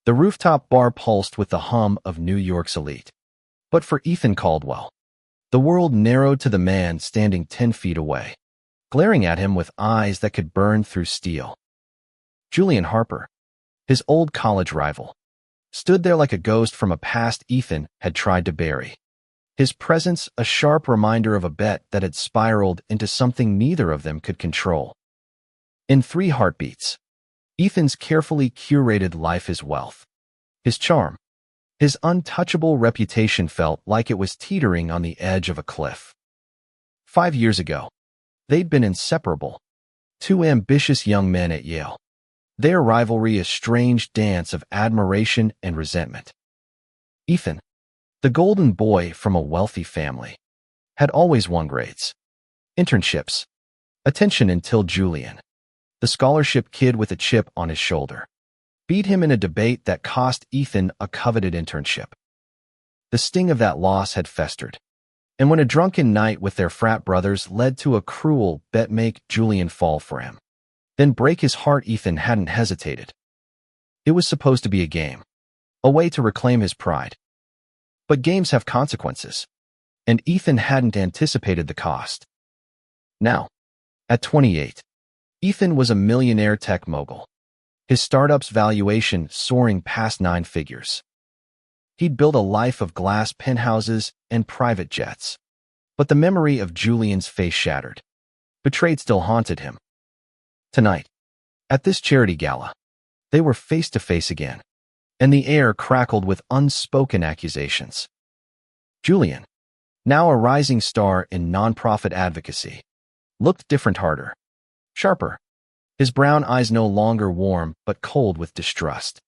The rooftop bar pulsed with the hum of New York's elite. But for Ethan Caldwell, the world narrowed to the man standing 10 feet away, glaring at him with eyes that could burn through steel. Julian Harper, his old college rival, stood there like a ghost from a past Ethan had tried to bury. His presence a sharp reminder of a bet that had spiraled into something neither of them could control. In 3 heartbeats, Ethan's carefully curated life, his wealth, his charm, his untouchable reputation felt like it was teetering on the edge of a cliff. 5 years ago, they'd been inseparable, 2 ambitious young men at Yale, their rivalry a strange dance of admiration and resentment. Ethan, the golden boy from a wealthy family, had always won grades, internships, attention until Julian, the scholarship kid with a chip on his shoulder, beat him in a debate that cost Ethan a coveted internship. The sting of that loss had festered, and when a drunken night with their frat brothers led to a cruel bet make Julian fall for him, then break his heart, Ethan hadn't hesitated. It was supposed to be a game, a way to reclaim his pride. But games have consequences, and Ethan hadn't anticipated the cost. Now, at 28, Ethan was a millionaire tech mogul, his startup's valuation soaring past 9 figures. He'd built a life of glass penthouses and private jets, but the memory of Julian's face shattered. Betrayed still haunted him. Tonight, at this charity gala, they were face to face again, and the air crackled with unspoken accusations. Julian, now a rising star in nonprofit advocacy, looked different, harder, sharper, his brown eyes no longer warm but cold with distrust.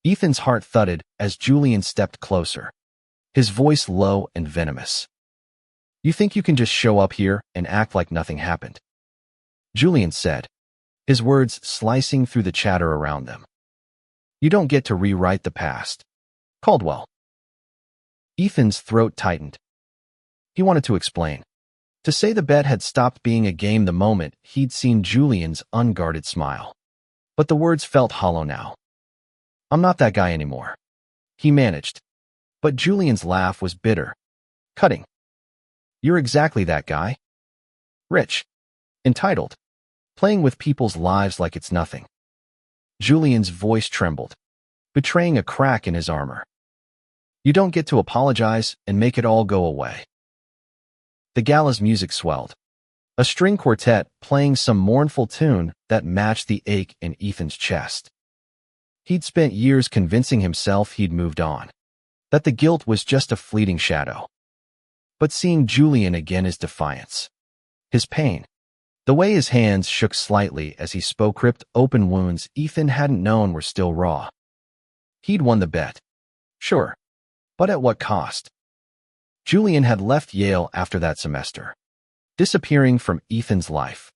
Ethan's heart thudded as Julian stepped closer, his voice low and venomous. "You think you can just show up here and act like nothing happened?" Julian said, his words slicing through the chatter around them. "You don't get to rewrite the past, Caldwell." Ethan's throat tightened. He wanted to explain, to say the bet had stopped being a game the moment he'd seen Julian's unguarded smile. But the words felt hollow now. "I'm not that guy anymore," he managed. But Julian's laugh was bitter, cutting. "You're exactly that guy. Rich, entitled, playing with people's lives like it's nothing." Julian's voice trembled, betraying a crack in his armor. "You don't get to apologize and make it all go away." The gala's music swelled, a string quartet playing some mournful tune that matched the ache in Ethan's chest. He'd spent years convincing himself he'd moved on, that the guilt was just a fleeting shadow. But seeing Julian again is defiance. His pain, the way his hands shook slightly as he spoke, ripped open wounds Ethan hadn't known were still raw. He'd won the bet, sure, but at what cost? Julian had left Yale after that semester, disappearing from Ethan's life,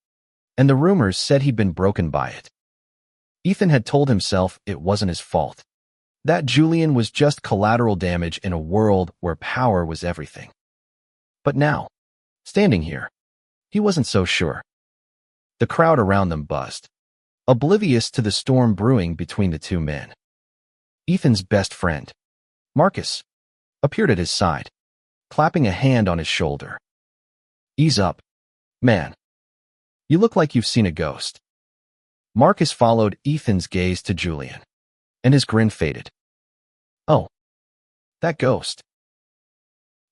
and the rumors said he'd been broken by it. Ethan had told himself it wasn't his fault, that Julian was just collateral damage in a world where power was everything. But now, standing here, he wasn't so sure. The crowd around them buzzed, oblivious to the storm brewing between the 2 men. Ethan's best friend, Marcus, appeared at his side, clapping a hand on his shoulder. "Ease up, man. You look like you've seen a ghost." Marcus followed Ethan's gaze to Julian, and his grin faded. "Oh, that ghost."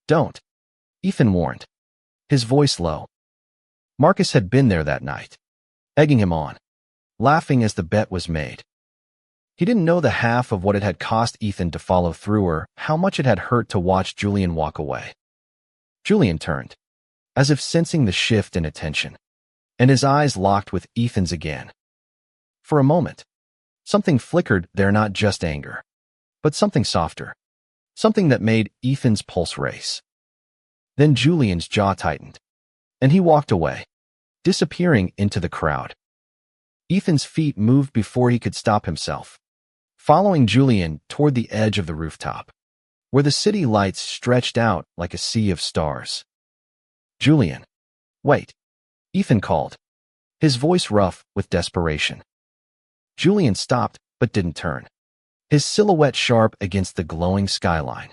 "Don't," Ethan warned, his voice low. Marcus had been there that night, egging him on, laughing as the bet was made. He didn't know the half of what it had cost Ethan to follow through or how much it had hurt to watch Julian walk away. Julian turned, as if sensing the shift in attention, and his eyes locked with Ethan's again. For a moment, something flickered there, not just anger, but something softer, something that made Ethan's pulse race. Then Julian's jaw tightened, and he walked away, disappearing into the crowd. Ethan's feet moved before he could stop himself, following Julian toward the edge of the rooftop, where the city lights stretched out like a sea of stars. "Julian, wait," Ethan called, his voice rough with desperation. Julian stopped but didn't turn, his silhouette sharp against the glowing skyline.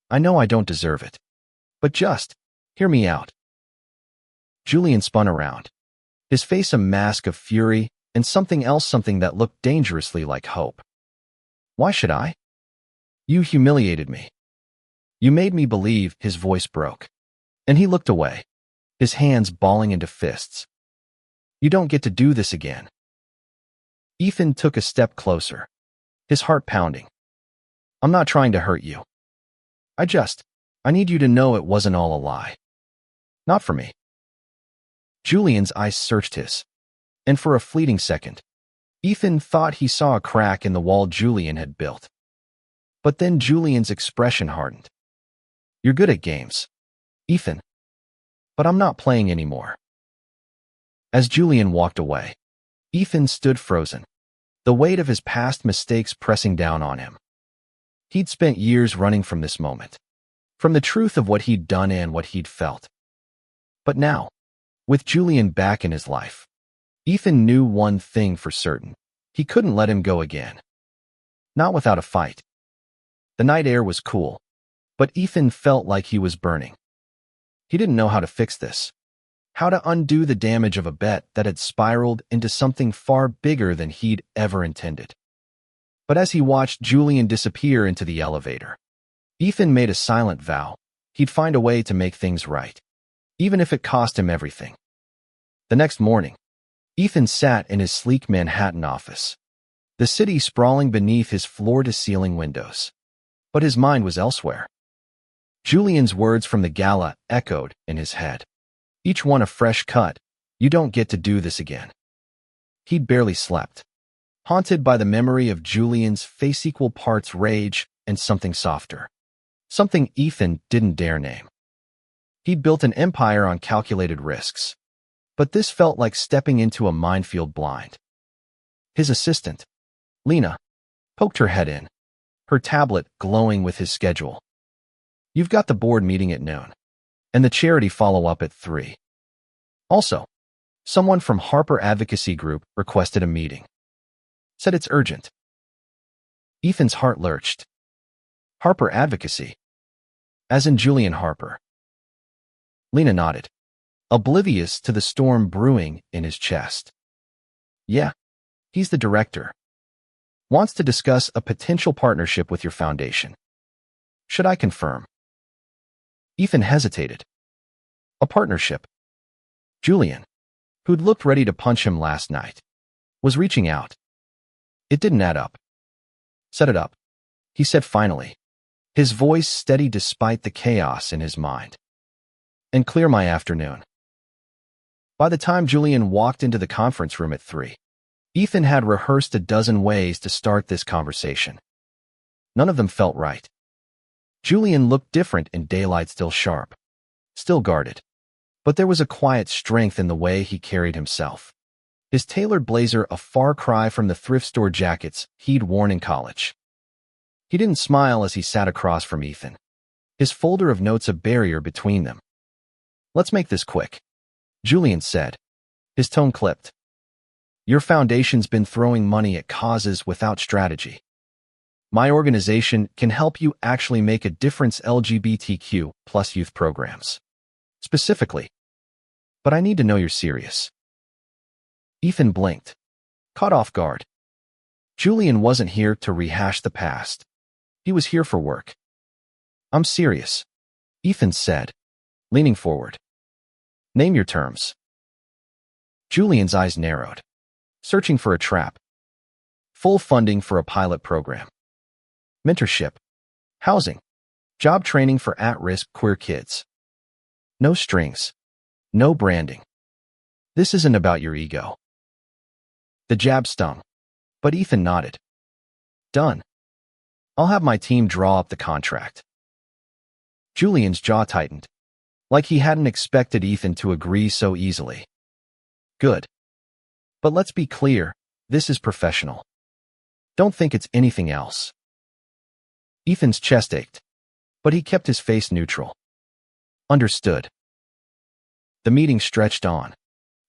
I know I don't deserve it. But just hear me out. Julian spun around, his face a mask of fury and something else, something that looked dangerously like hope. Why should I? You humiliated me. You made me believe. His voice broke, and he looked away, his hands balling into fists. You don't get to do this again. Ethan took a step closer, his heart pounding. I'm not trying to hurt you. I need you to know it wasn't all a lie. Not for me. Julian's eyes searched his, and for a fleeting second, Ethan thought he saw a crack in the wall Julian had built. But then Julian's expression hardened. You're good at games, Ethan. But I'm not playing anymore. As Julian walked away, Ethan stood frozen, the weight of his past mistakes pressing down on him. He'd spent years running from this moment, from the truth of what he'd done and what he'd felt. But now, with Julian back in his life, Ethan knew one thing for certain. He couldn't let him go again. Not without a fight. The night air was cool, but Ethan felt like he was burning. He didn't know how to fix this, how to undo the damage of a bet that had spiraled into something far bigger than he'd ever intended. But as he watched Julian disappear into the elevator, Ethan made a silent vow he'd find a way to make things right, even if it cost him everything. The next morning, Ethan sat in his sleek Manhattan office, the city sprawling beneath his floor-to-ceiling windows. But his mind was elsewhere. Julian's words from the gala echoed in his head, each one a fresh cut. You don't get to do this again. He'd barely slept, haunted by the memory of Julian's face, equal parts rage and something softer, something Ethan didn't dare name. He'd built an empire on calculated risks, but this felt like stepping into a minefield blind. His assistant, Lena, poked her head in, her tablet glowing with his schedule. You've got the board meeting at noon, and the charity follow-up at 3. Also, someone from Harper Advocacy Group requested a meeting. Said it's urgent. Ethan's heart lurched. Harper Advocacy? As in Julian Harper. Lena nodded, oblivious to the storm brewing in his chest. Yeah, he's the director. Wants to discuss a potential partnership with your foundation. Should I confirm? Ethan hesitated. A partnership. Julian, who'd looked ready to punch him last night, was reaching out. It didn't add up. Set it up, he said finally, his voice steady despite the chaos in his mind. And clear my afternoon. By the time Julian walked into the conference room at 3, Ethan had rehearsed a dozen ways to start this conversation. None of them felt right. Julian looked different in daylight, still sharp, still guarded. But there was a quiet strength in the way he carried himself. His tailored blazer a far cry from the thrift store jackets he'd worn in college. He didn't smile as he sat across from Ethan, his folder of notes a barrier between them. Let's make this quick, Julian said, his tone clipped. Your foundation's been throwing money at causes without strategy. My organization can help you actually make a difference. LGBTQ plus youth programs. Specifically. But I need to know you're serious. Ethan blinked, caught off guard. Julian wasn't here to rehash the past. He was here for work. I'm serious, Ethan said, leaning forward. Name your terms. Julian's eyes narrowed, searching for a trap. Full funding for a pilot program. Mentorship. Housing. Job training for at-risk queer kids. No strings. No branding. This isn't about your ego. The jab stung, but Ethan nodded. Done. I'll have my team draw up the contract. Julian's jaw tightened, like he hadn't expected Ethan to agree so easily. Good. But let's be clear, this is professional. Don't think it's anything else. Ethan's chest ached, but he kept his face neutral. Understood. The meeting stretched on,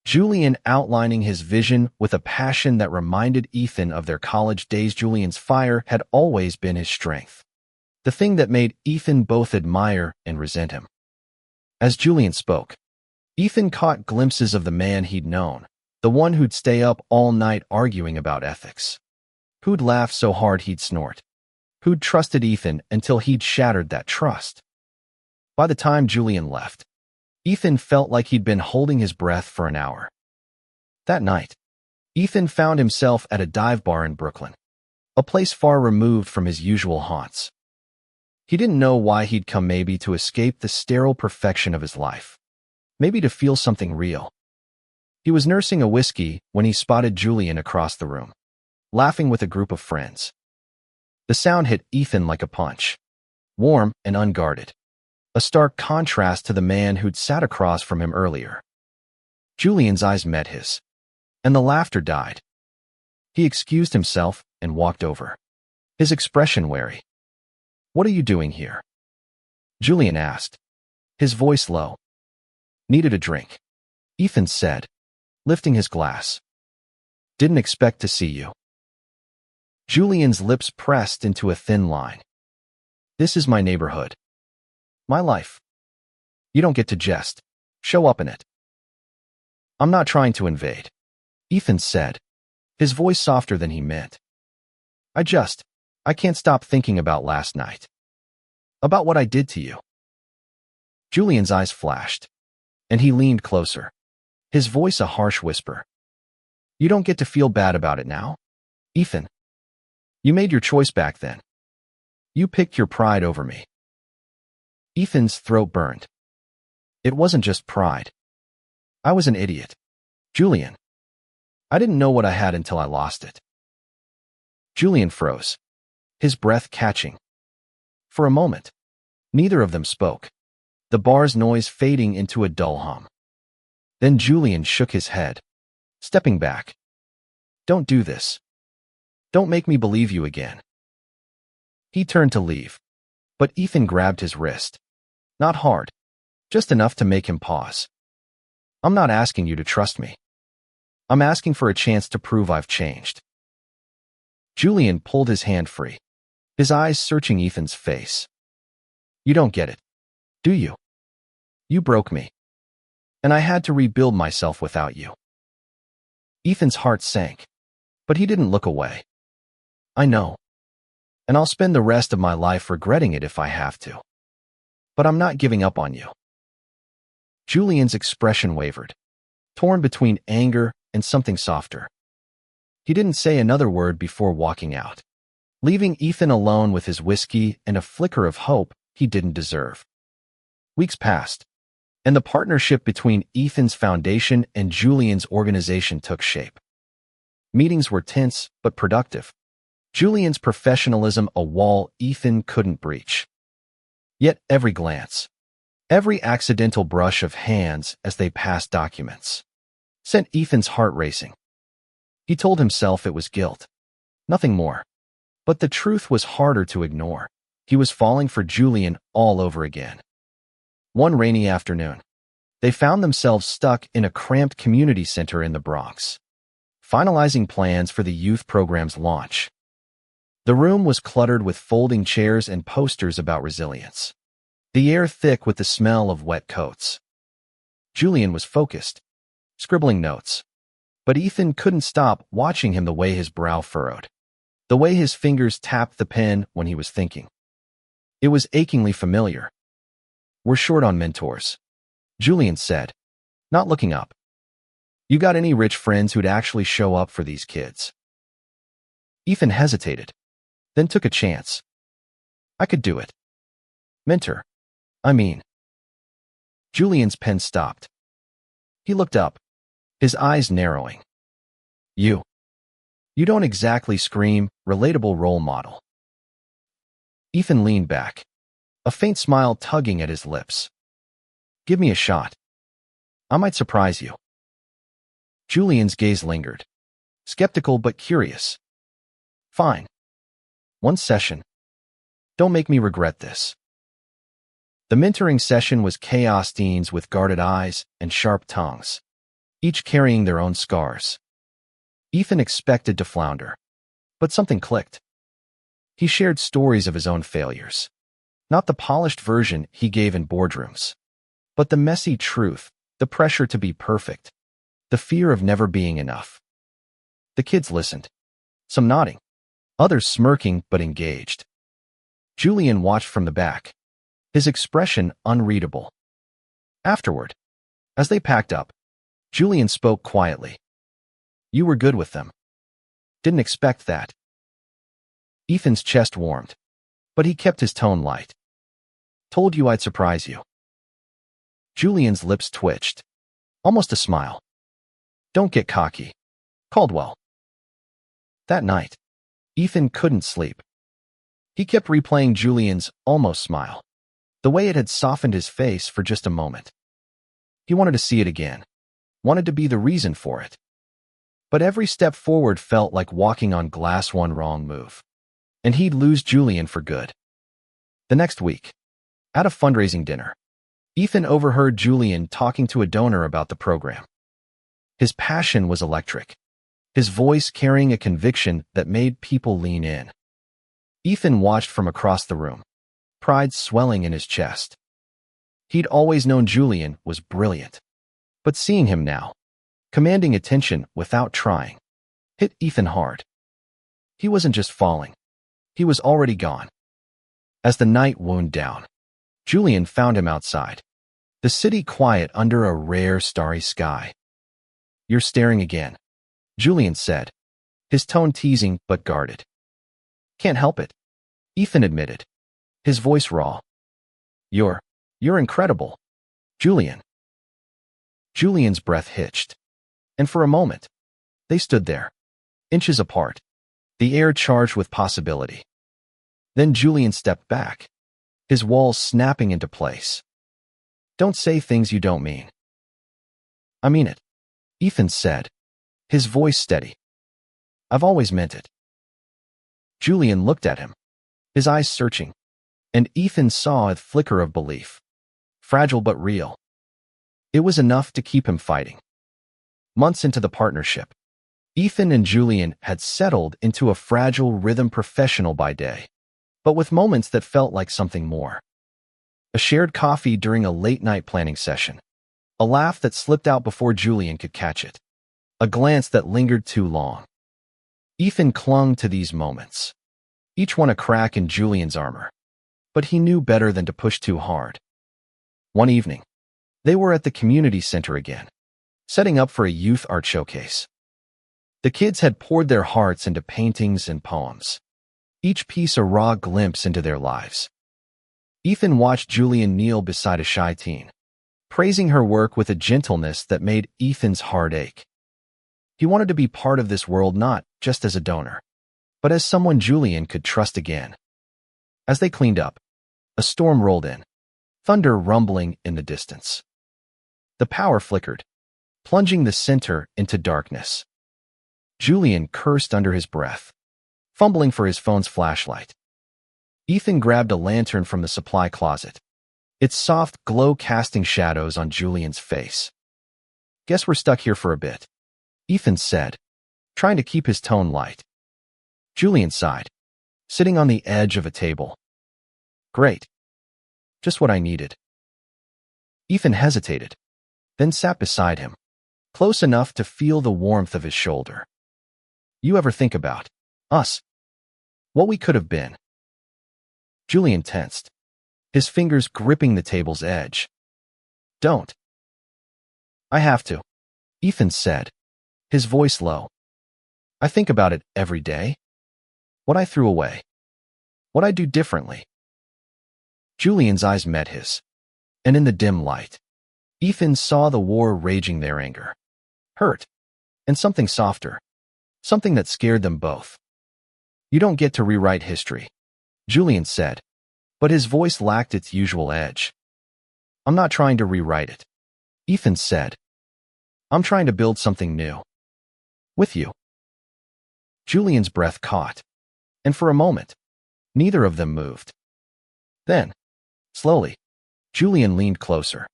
Julian outlining his vision with a passion that reminded Ethan of their college days. Julian's fire had always been his strength, the thing that made Ethan both admire and resent him. As Julian spoke, Ethan caught glimpses of the man he'd known, the one who'd stay up all night arguing about ethics, who'd laugh so hard he'd snort, who'd trusted Ethan until he'd shattered that trust. By the time Julian left, Ethan felt like he'd been holding his breath for an hour. That night, Ethan found himself at a dive bar in Brooklyn, a place far removed from his usual haunts. He didn't know why he'd come, maybe to escape the sterile perfection of his life, maybe to feel something real. He was nursing a whiskey when he spotted Julian across the room, laughing with a group of friends. The sound hit Ethan like a punch, warm and unguarded, a stark contrast to the man who'd sat across from him earlier. Julian's eyes met his, and the laughter died. He excused himself and walked over, his expression wary. "What are you doing here?" Julian asked, his voice low. "Needed a drink," Ethan said, lifting his glass. "Didn't expect to see you." Julian's lips pressed into a thin line. "This is my neighborhood. My life. You don't get to jest. Show up in it." "I'm not trying to invade," Ethan said, his voice softer than he meant. I can't stop thinking about last night. About what I did to you." Julian's eyes flashed, and he leaned closer, his voice a harsh whisper. "You don't get to feel bad about it now, Ethan. You made your choice back then. You picked your pride over me." Ethan's throat burned. "It wasn't just pride. I was an idiot, Julian. I didn't know what I had until I lost it." Julian froze, his breath catching. For a moment, neither of them spoke, the bar's noise fading into a dull hum. Then Julian shook his head, stepping back. "Don't do this. Don't make me believe you again." He turned to leave, but Ethan grabbed his wrist. Not hard, just enough to make him pause. "I'm not asking you to trust me. I'm asking for a chance to prove I've changed." Julian pulled his hand free, his eyes searching Ethan's face. "You don't get it, do you? You broke me, and I had to rebuild myself without you." Ethan's heart sank, but he didn't look away. "I know, and I'll spend the rest of my life regretting it if I have to. But I'm not giving up on you." Julian's expression wavered, torn between anger and something softer. He didn't say another word before walking out, leaving Ethan alone with his whiskey and a flicker of hope he didn't deserve. Weeks passed, and the partnership between Ethan's foundation and Julian's organization took shape. Meetings were tense but productive, Julian's professionalism a wall Ethan couldn't breach. Yet every glance, every accidental brush of hands as they passed documents, sent Ethan's heart racing. He told himself it was guilt, nothing more. But the truth was harder to ignore. He was falling for Julian all over again. One rainy afternoon, they found themselves stuck in a cramped community center in the Bronx, finalizing plans for the youth program's launch. The room was cluttered with folding chairs and posters about resilience, the air thick with the smell of wet coats. Julian was focused, scribbling notes, but Ethan couldn't stop watching him, the way his brow furrowed, the way his fingers tapped the pen when he was thinking. It was achingly familiar. "We're short on mentors," Julian said, not looking up. "You got any rich friends who'd actually show up for these kids?" Ethan hesitated, then took a chance. "I could do it." "Mentor, I mean." Julian's pen stopped. He looked up, his eyes narrowing. You don't exactly scream relatable role model." Ethan leaned back, a faint smile tugging at his lips. "Give me a shot. I might surprise you." Julian's gaze lingered, skeptical but curious. "Fine. One session. Don't make me regret this." The mentoring session was chaos teens with guarded eyes and sharp tongues. each carrying their own scars. Ethan expected to flounder, but something clicked. He shared stories of his own failures. Not the polished version he gave in boardrooms, but the messy truth, the pressure to be perfect, the fear of never being enough. The kids listened, some nodding, others smirking but engaged. Julian watched from the back, his expression unreadable. Afterward, as they packed up, Julian spoke quietly. "You were good with them. Didn't expect that." Ethan's chest warmed, but he kept his tone light. "Told you I'd surprise you." Julian's lips twitched, almost a smile. "Don't get cocky, Caldwell." That night, Ethan couldn't sleep. He kept replaying Julian's almost smile, the way it had softened his face for just a moment. He wanted to see it again, wanted to be the reason for it. But every step forward felt like walking on glass, one wrong move, and he'd lose Julian for good. The next week, at a fundraising dinner, Ethan overheard Julian talking to a donor about the program. His passion was electric, his voice carrying a conviction that made people lean in. Ethan watched from across the room, pride swelling in his chest. He'd always known Julian was brilliant, but seeing him now, commanding attention without trying, hit Ethan hard. He wasn't just falling, he was already gone. As the night wound down, Julian found him outside, the city quiet under a rare starry sky. "You're staring again," Julian said, his tone teasing but guarded. "Can't help it," Ethan admitted, his voice raw. You're incredible, Julian." Julian's breath hitched, and for a moment, they stood there, inches apart, the air charged with possibility. Then Julian stepped back, his walls snapping into place. "Don't say things you don't mean." "I mean it," Ethan said, his voice steady. "I've always meant it." Julian looked at him, his eyes searching, and Ethan saw a flicker of belief. Fragile but real. It was enough to keep him fighting. Months into the partnership, Ethan and Julian had settled into a fragile rhythm professional by day, but with moments that felt like something more. A shared coffee during a late-night planning session, a laugh that slipped out before Julian could catch it, a glance that lingered too long. Ethan clung to these moments, each one a crack in Julian's armor, but he knew better than to push too hard. One evening, they were at the community center again, setting up for a youth art showcase. The kids had poured their hearts into paintings and poems, each piece a raw glimpse into their lives. Ethan watched Julian kneel beside a shy teen, praising her work with a gentleness that made Ethan's heart ache. He wanted to be part of this world not just as a donor, but as someone Julian could trust again. As they cleaned up, a storm rolled in, thunder rumbling in the distance. The power flickered, plunging the center into darkness. Julian cursed under his breath, fumbling for his phone's flashlight. Ethan grabbed a lantern from the supply closet, its soft glow casting shadows on Julian's face. "Guess we're stuck here for a bit," Ethan said, trying to keep his tone light. Julian sighed, sitting on the edge of a table. "Great. Just what I needed." Ethan hesitated, then sat beside him, close enough to feel the warmth of his shoulder. "You ever think about us? What we could have been?" Julian tensed, his fingers gripping the table's edge. "Don't." "I have to," Ethan said, his voice low. "I think about it every day. What I threw away. What I'd do differently." Julian's eyes met his, and in the dim light, Ethan saw the war raging their anger, hurt, and something softer, something that scared them both. "You don't get to rewrite history," Julian said, but his voice lacked its usual edge. "I'm not trying to rewrite it," Ethan said. "I'm trying to build something new. With you." Julian's breath caught, and for a moment, neither of them moved. Then, slowly, Julian leaned closer,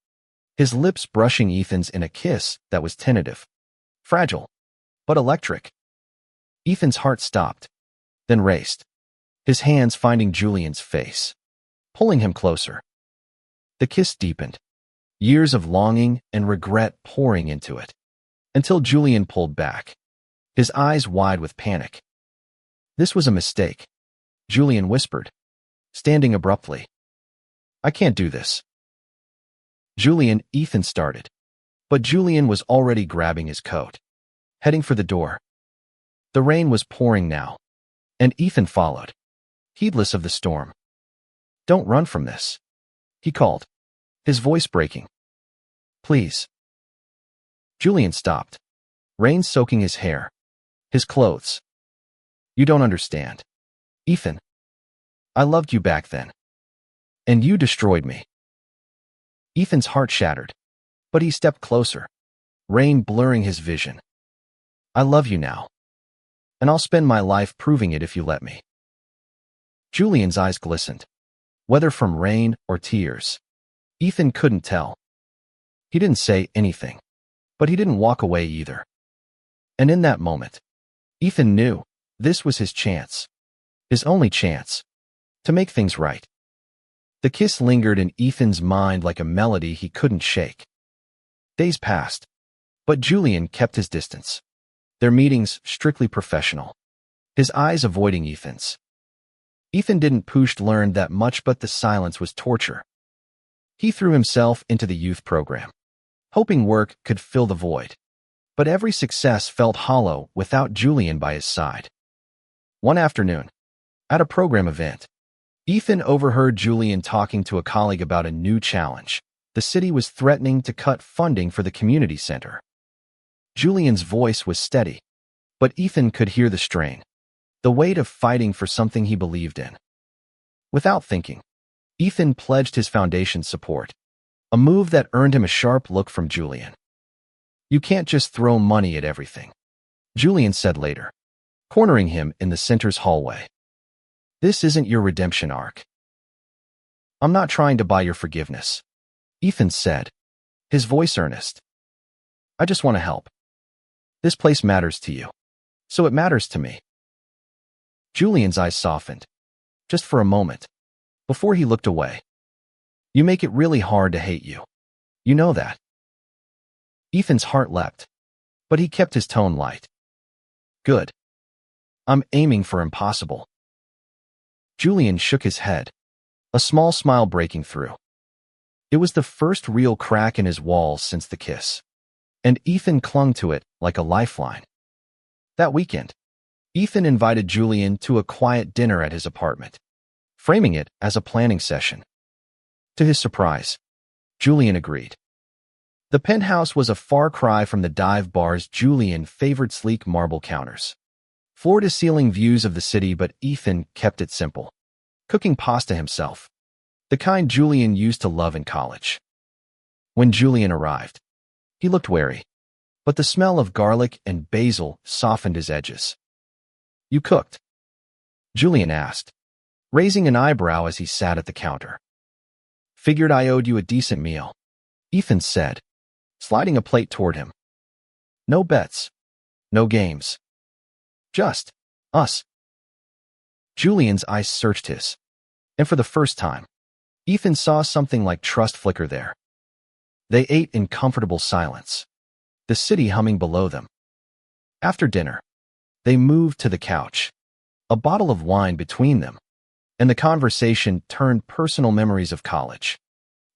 his lips brushing Ethan's in a kiss that was tentative, Fragile, but electric. Ethan's heart stopped, then raced, his hands finding Julian's face, pulling him closer. The kiss deepened, years of longing and regret pouring into it, until Julian pulled back, his eyes wide with panic. This was a mistake, Julian whispered, standing abruptly. I can't do this. Ethan started, but Julian was already grabbing his coat, heading for the door. The rain was pouring now, and Ethan followed, heedless of the storm. Don't run from this, he called, his voice breaking. Please. Julian stopped, rain soaking his hair, his clothes. You don't understand. Ethan. I loved you back then. And you destroyed me. Ethan's heart shattered, but he stepped closer, rain blurring his vision. I love you now. And I'll spend my life proving it if you let me. Julian's eyes glistened, whether from rain or tears. Ethan couldn't tell. He didn't say anything, but he didn't walk away either. And in that moment, Ethan knew this was his chance, his only chance, to make things right. The kiss lingered in Ethan's mind like a melody he couldn't shake. Days passed, but Julian kept his distance, their meetings strictly professional, his eyes avoiding Ethan's. Ethan didn't learn that much, but the silence was torture. He threw himself into the youth program, hoping work could fill the void. But every success felt hollow without Julian by his side. One afternoon, at a program event, Ethan overheard Julian talking to a colleague about a new challenge. The city was threatening to cut funding for the community center. Julian's voice was steady, but Ethan could hear the strain, the weight of fighting for something he believed in. Without thinking, Ethan pledged his foundation's support, a move that earned him a sharp look from Julian. You can't just throw money at everything, Julian said later, cornering him in the center's hallway. This isn't your redemption arc. I'm not trying to buy your forgiveness, Ethan said, his voice earnest. I just want to help. This place matters to you, so it matters to me. Julian's eyes softened, just for a moment, before he looked away. You make it really hard to hate you. You know that. Ethan's heart leapt, but he kept his tone light. Good. I'm aiming for impossible. Julian shook his head, a small smile breaking through. It was the first real crack in his walls since the kiss, and Ethan clung to it like a lifeline. That weekend, Ethan invited Julian to a quiet dinner at his apartment, framing it as a planning session. To his surprise, Julian agreed. The penthouse was a far cry from the dive bars Julian favored, sleek marble counters, floor-to-ceiling views of the city, but Ethan kept it simple, cooking pasta himself, the kind Julian used to love in college. When Julian arrived, he looked wary, but the smell of garlic and basil softened his edges. You cooked? Julian asked, raising an eyebrow as he sat at the counter. Figured I owed you a decent meal, Ethan said, sliding a plate toward him. No bets, no games. Just us. Julian's eyes searched his, and for the first time, Ethan saw something like trust flicker there. They ate in comfortable silence, the city humming below them. After dinner, they moved to the couch, a bottle of wine between them, and the conversation turned personal memories of college,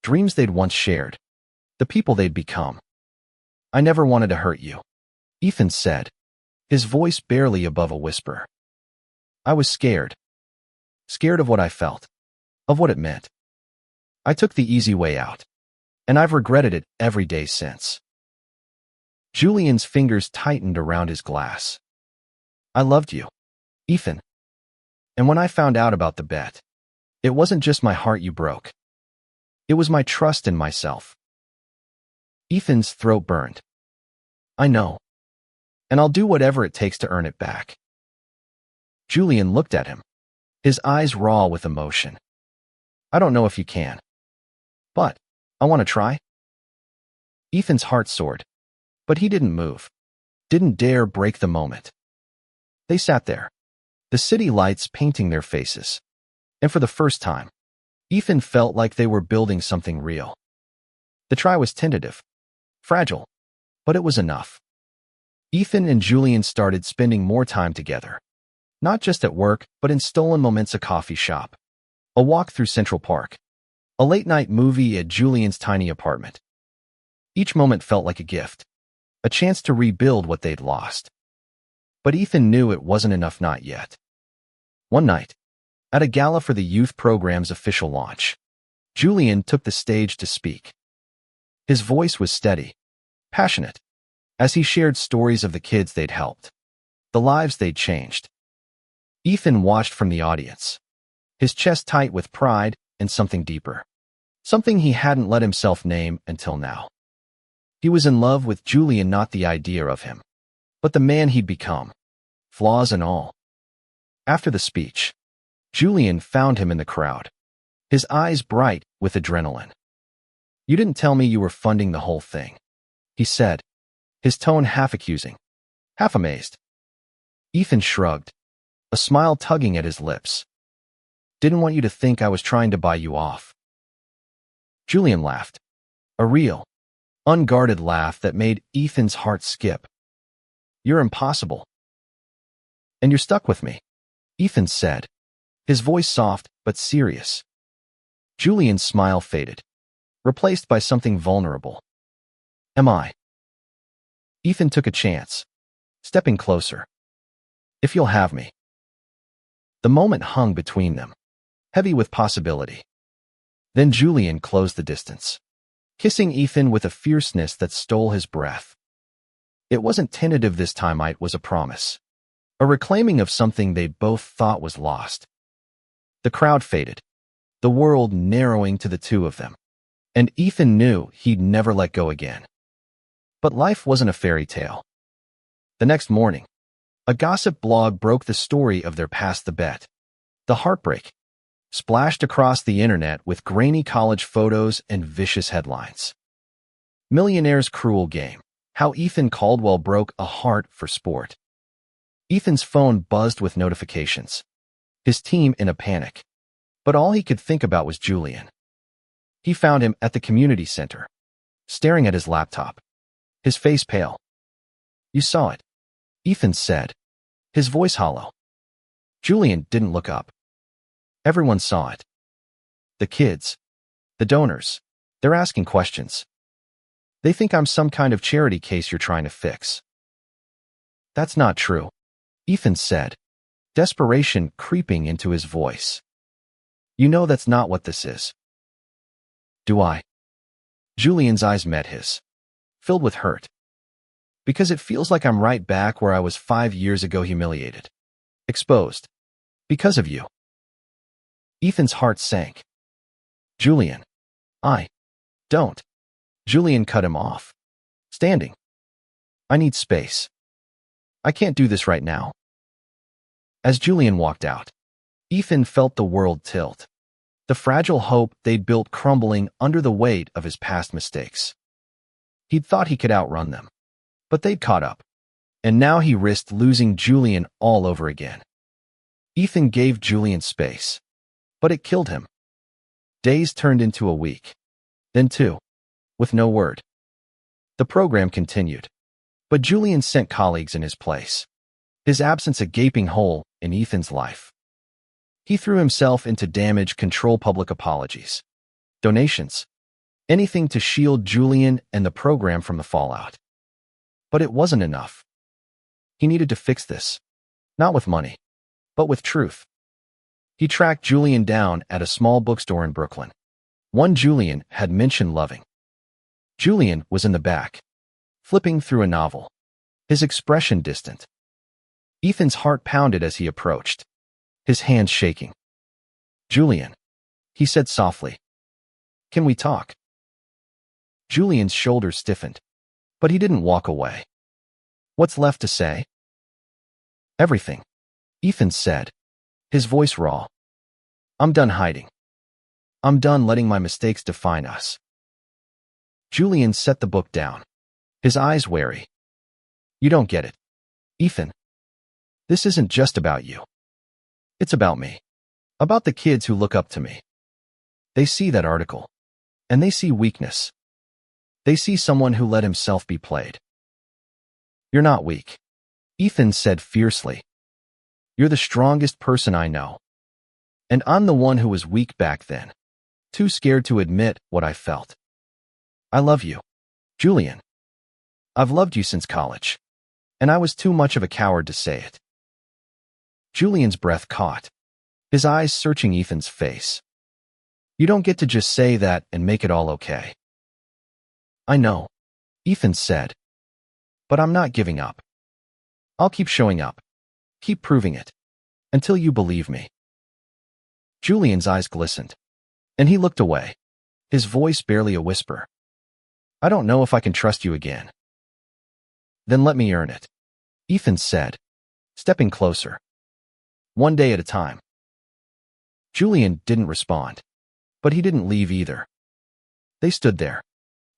dreams they'd once shared, the people they'd become. I never wanted to hurt you, Ethan said, his voice barely above a whisper. I was scared. Scared of what I felt, of what it meant. I took the easy way out, and I've regretted it every day since. Julian's fingers tightened around his glass. I loved you, Ethan. And when I found out about the bet, it wasn't just my heart you broke. It was my trust in myself. Ethan's throat burned. I know. And I'll do whatever it takes to earn it back. Julian looked at him, his eyes raw with emotion. I don't know if you can, but I want to try. Ethan's heart soared, but he didn't move. didn't dare break the moment. They sat there, the city lights painting their faces. And for the first time, Ethan felt like they were building something real. The try was tentative, fragile, but it was enough. Ethan and Julian started spending more time together. Not just at work, but in stolen moments, a coffee shop, a walk through Central Park, a late-night movie at Julian's tiny apartment. Each moment felt like a gift, a chance to rebuild what they'd lost. But Ethan knew it wasn't enough, not yet. One night, at a gala for the youth program's official launch, Julian took the stage to speak. His voice was steady, passionate, as he shared stories of the kids they'd helped, the lives they'd changed. Ethan watched from the audience, his chest tight with pride and something deeper, something he hadn't let himself name until now. He was in love with Julian, not the idea of him, but the man he'd become, flaws and all. After the speech, Julian found him in the crowd, his eyes bright with adrenaline. "You didn't tell me you were funding the whole thing," he said, his tone half accusing, half amazed. Ethan shrugged, a smile tugging at his lips. "Didn't want you to think I was trying to buy you off." Julian laughed, a real, unguarded laugh that made Ethan's heart skip. "You're impossible. And you're stuck with me," Ethan said, his voice soft but serious. Julian's smile faded, replaced by something vulnerable. "Am I?" Ethan took a chance, stepping closer. "If you'll have me." The moment hung between them, heavy with possibility. Then Julian closed the distance, kissing Ethan with a fierceness that stole his breath. It wasn't tentative this time, it was a promise, a reclaiming of something they both thought was lost. The crowd faded, the world narrowing to the two of them, and Ethan knew he'd never let go again. But life wasn't a fairy tale. The next morning, a gossip blog broke the story of their past the bet. The heartbreak splashed across the internet with grainy college photos and vicious headlines. Millionaire's cruel game, how Ethan Caldwell broke a heart for sport. Ethan's phone buzzed with notifications, his team in a panic. But all he could think about was Julian. He found him at the community center, staring at his laptop, his face pale. "You saw it," Ethan said, his voice hollow. Julian didn't look up. "Everyone saw it. The kids, the donors, they're asking questions. They think I'm some kind of charity case you're trying to fix." "That's not true," Ethan said, desperation creeping into his voice. "You know that's not what this is." "Do I?" Julian's eyes met his, filled with hurt. "Because it feels like I'm right back where I was 5 years ago, humiliated, exposed, because of you." Ethan's heart sank. "Julian, I don't." Julian cut him off, standing. "I need space. I can't do this right now." As Julian walked out, Ethan felt the world tilt, the fragile hope they'd built crumbling under the weight of his past mistakes. He'd thought he could outrun them, but they'd caught up, and now he risked losing Julian all over again. Ethan gave Julian space, but it killed him. Days turned into a week, then 2, with no word. The program continued, but Julian sent colleagues in his place, his absence a gaping hole in Ethan's life. He threw himself into damage control, public apologies, donations, anything to shield Julian and the program from the fallout. But it wasn't enough. He needed to fix this, not with money, but with truth. He tracked Julian down at a small bookstore in Brooklyn, one Julian had mentioned loving. Julian was in the back, flipping through a novel, his expression distant. Ethan's heart pounded as he approached, his hands shaking. "Julian," he said softly, "can we talk?" Julian's shoulders stiffened, but he didn't walk away. "What's left to say?" "Everything," Ethan said, his voice raw. "I'm done hiding. I'm done letting my mistakes define us." Julian set the book down, his eyes wary. You don't get it. Ethan, this isn't just about you. It's about me. About the kids who look up to me. They see that article. And they see weakness. They see someone who let himself be played. You're not weak, Ethan said fiercely. You're the strongest person I know. And I'm the one who was weak back then, too scared to admit what I felt. I love you, Julian. I've loved you since college, and I was too much of a coward to say it. Julian's breath caught, his eyes searching Ethan's face. You don't get to just say that and make it all okay. I know, Ethan said, but I'm not giving up. I'll keep showing up, keep proving it, until you believe me. Julian's eyes glistened, and he looked away, his voice barely a whisper. I don't know if I can trust you again. Then let me earn it, Ethan said, stepping closer. One day at a time. Julian didn't respond, but he didn't leave either. They stood there,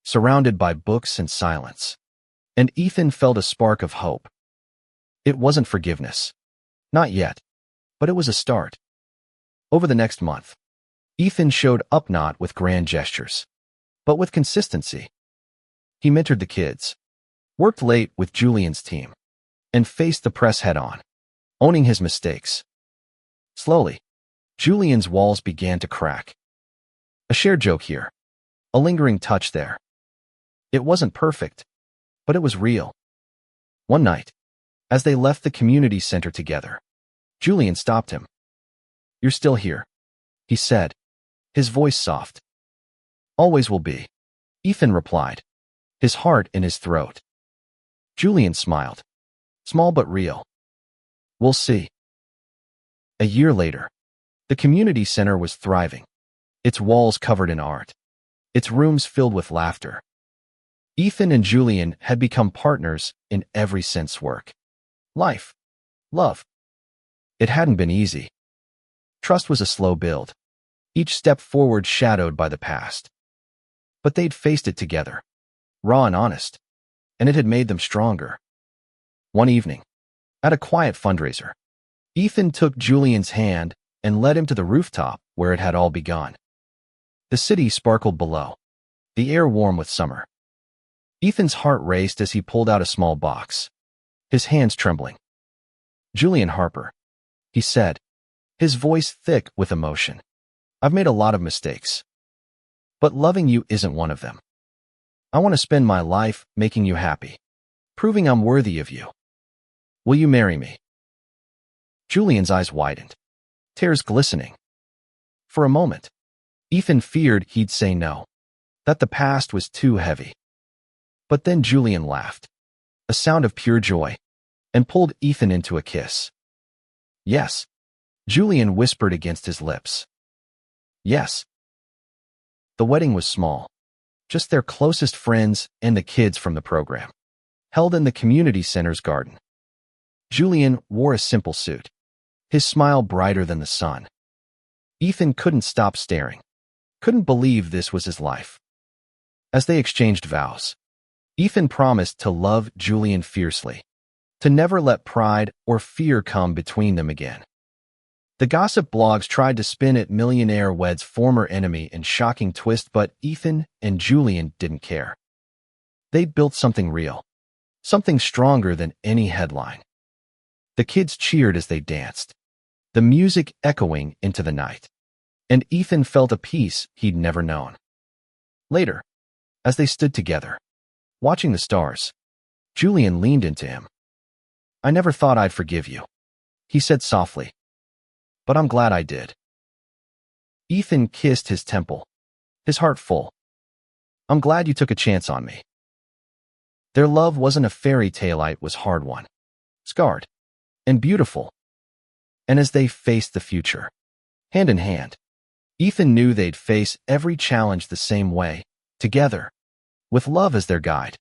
surrounded by books and silence, and Ethan felt a spark of hope. It wasn't forgiveness. Not yet, but it was a start. Over the next month, Ethan showed up not with grand gestures, but with consistency. He mentored the kids, worked late with Julian's team, and faced the press head-on, owning his mistakes. Slowly, Julian's walls began to crack. A shared joke here, a lingering touch there. It wasn't perfect, but it was real. One night, as they left the community center together, Julian stopped him. You're still here, he said, his voice soft. Always will be, Ethan replied, his heart in his throat. Julian smiled, small but real. We'll see. A year later, the community center was thriving, its walls covered in art, its rooms filled with laughter. Ethan and Julian had become partners in every sense: work, life, love. It hadn't been easy. Trust was a slow build, each step forward shadowed by the past. But they'd faced it together, raw and honest, and it had made them stronger. One evening, at a quiet fundraiser, Ethan took Julian's hand and led him to the rooftop where it had all begun. The city sparkled below, the air warm with summer. Ethan's heart raced as he pulled out a small box, his hands trembling. Julian Harper, he said, his voice thick with emotion. I've made a lot of mistakes, but loving you isn't one of them. I want to spend my life making you happy, proving I'm worthy of you. Will you marry me? Julian's eyes widened, tears glistening. For a moment, Ethan feared he'd say no, that the past was too heavy. But then Julian laughed, a sound of pure joy, and pulled Ethan into a kiss. Yes, Julian whispered against his lips. Yes. The wedding was small, just their closest friends and the kids from the program, held in the community center's garden. Julian wore a simple suit, his smile brighter than the sun. Ethan couldn't stop staring, couldn't believe this was his life. As they exchanged vows, Ethan promised to love Julian fiercely, to never let pride or fear come between them again. The gossip blogs tried to spin at Millionaire wed's former enemy in shocking twist, but Ethan and Julian didn't care. They'd built something real, something stronger than any headline. The kids cheered as they danced, the music echoing into the night, and Ethan felt a peace he'd never known. Later, as they stood together, watching the stars, Julian leaned into him. I never thought I'd forgive you, he said softly, but I'm glad I did. Ethan kissed his temple, his heart full. I'm glad you took a chance on me. Their love wasn't a fairy tale, it was hard won, scarred, and beautiful. And as they faced the future, hand in hand, Ethan knew they'd face every challenge the same way, together, with love as their guide.